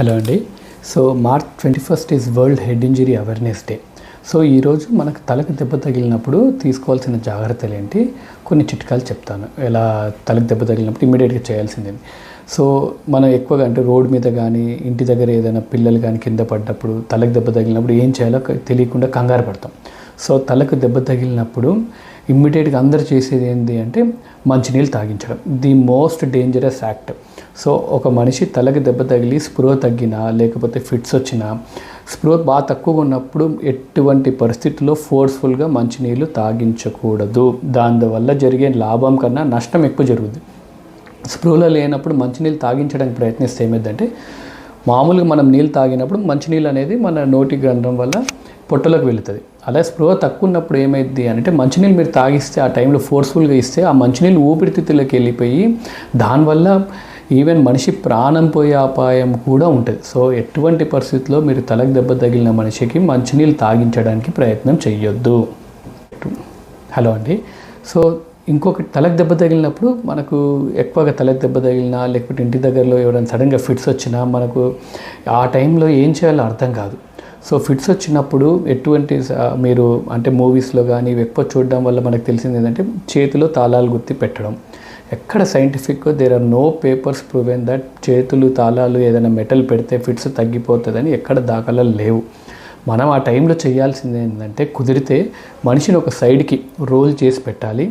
Hello అండి. So March 21 is world head injury awareness day. So ఈరోజు మనకు తలకు దెబ్బ తగిలినప్పుడు తీసుకోవాల్సిన జాగ్రత్తలు ఏంటి, కొన్ని చిట్కాలు చెప్తాను. ఎలా తలకు దెబ్బ తగిలినప్పుడు ఇమీడియట్గా చేయాల్సింది. సో మనం ఎక్కువగా అంటే రోడ్ మీద కానీ ఇంటి దగ్గర ఏదైనా పిల్లలు కానీ కింద పడ్డప్పుడు తలకు దెబ్బ తగిలినప్పుడు ఏం చేయాలో తెలియకుండా కంగారు పడతాం. సో తలకు దెబ్బ తగిలినప్పుడు ఇమ్మీడియట్గా అందరు చేసేది ఏంటి అంటే మంచినీళ్ళు తాగించడం. The most dangerous act. So ఒక మనిషి తలకి దెబ్బ తగిలి స్పృహ తగ్గినా లేకపోతే ఫిట్స్ వచ్చినా స్పృహ బాగా తక్కువగా ఉన్నప్పుడు ఎటువంటి పరిస్థితుల్లో ఫోర్స్ఫుల్గా మంచినీళ్ళు తాగించకూడదు. దానివల్ల జరిగే లాభం కన్నా నష్టం ఎక్కువ జరుగుతుంది. స్పృహలో లేనప్పుడు మంచినీళ్ళు తాగించడానికి ప్రయత్నిస్తే ఏమైందంటే, మామూలుగా మనం నీళ్ళు తాగినప్పుడు మంచినీళ్ళు అనేది మన నోటి గంధం వల్ల పొట్టలోకి వెళుతుంది. అలా స్పృహ తక్కువ ఉన్నప్పుడు ఏమైంది అంటే మంచినీళ్ళు మీరు తాగిస్తే ఆ టైంలో ఫోర్స్ఫుల్గా ఇస్తే ఆ మంచినీళ్ళు ఊపిరితిత్తులోకి వెళ్ళిపోయి దానివల్ల ఈవెన్ మనిషి ప్రాణం పోయే అపాయం కూడా ఉంటుంది. సో ఎటువంటి పరిస్థితుల్లో మీరు తలకు దెబ్బ తగిలిన మనిషికి మంచినీళ్ళు తాగించడానికి ప్రయత్నం చెయ్యొద్దు. హలో అండి. సో ఇంకొకటి, తలకు దెబ్బ తగిలినప్పుడు మనకు ఎక్కువగా తలకు దెబ్బ తగిలినా లేకపోతే ఇంటి దగ్గరలో ఎవరైనా సడన్గా ఫిట్స్ వచ్చినా మనకు ఆ టైంలో ఏం చేయాలో అర్థం కాదు. సో ఫిట్స్ వచ్చినప్పుడు ఎటువంటి మీరు అంటే మూవీస్లో కానీ ఎక్కువ చూడడం వల్ల మనకు తెలిసింది ఏంటంటే చేతిలో తాళాలు గుర్తి పెట్టడం. ఎక్కడ scientific there are no papers proven that చేతులు తాళాలు ఏదైనా మెటల్ పెడితే ఫిట్స్ తగ్గిపోతుందని ఎక్కడ దాఖలాలు లేవు. మనం ఆ టైంలో చేయాల్సింది ఏంటంటే కుదిరితే మనిషిని ఒక సైడ్కి రోల్ చేసి పెట్టాలి.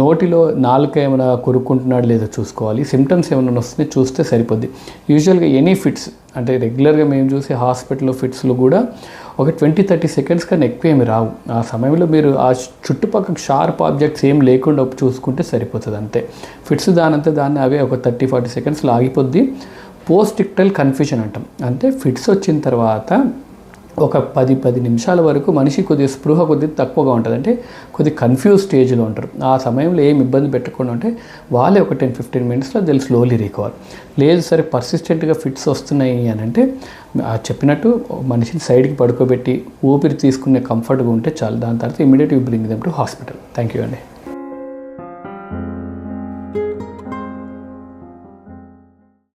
నోటిలో నాలుక ఏమైనా కొరుక్కుంటున్నాడు లేదో చూసుకోవాలి. సిమ్టమ్స్ ఏమైనా వస్తే చూస్తే సరిపోద్ది. యూజువల్గా ఎనీ ఫిట్స్ అంటే రెగ్యులర్గా మేము చూసే హాస్పిటల్లో ఫిట్స్లో కూడా ఒక 20-30 సెకండ్స్ కన్నా ఎక్కువ ఏమి రావు. ఆ సమయంలో మీరు ఆ చుట్టుపక్కల షార్ప్ ఆబ్జెక్ట్స్ ఏం లేకుండా చూసుకుంటే సరిపోతుంది అంతే. ఫిట్స్ దాన్ని అవే ఒక 30-40 సెకండ్స్లో ఆగిపోద్ది. పోస్ట్ ఇక్టల్ కన్ఫ్యూజన్ అంటాం. అంటే ఫిట్స్ వచ్చిన తర్వాత ఒక 10 నిమిషాల వరకు మనిషి కొద్దిగా స్పృహ తక్కువగా ఉంటుంది. అంటే కొద్దిగా కన్ఫ్యూజ్ స్టేజ్లో ఉంటారు. ఆ సమయంలో ఏం ఇబ్బంది పెట్టకుండా ఉంటే వాళ్ళే ఒక 10-15 మినిట్స్లో దిల్ స్లోలీ రికవర్. లేదు సరే పర్సిస్టెంట్గా ఫిట్స్ వస్తున్నాయి అని అంటే చెప్పినట్టు మనిషిని సైడ్కి పడుకోబెట్టి ఊపిరి తీసుకునే కంఫర్ట్గా ఉంటే చాలు. దాని తర్వాత ఇమీడియట్గా bring them to hospital. Thank you అండి.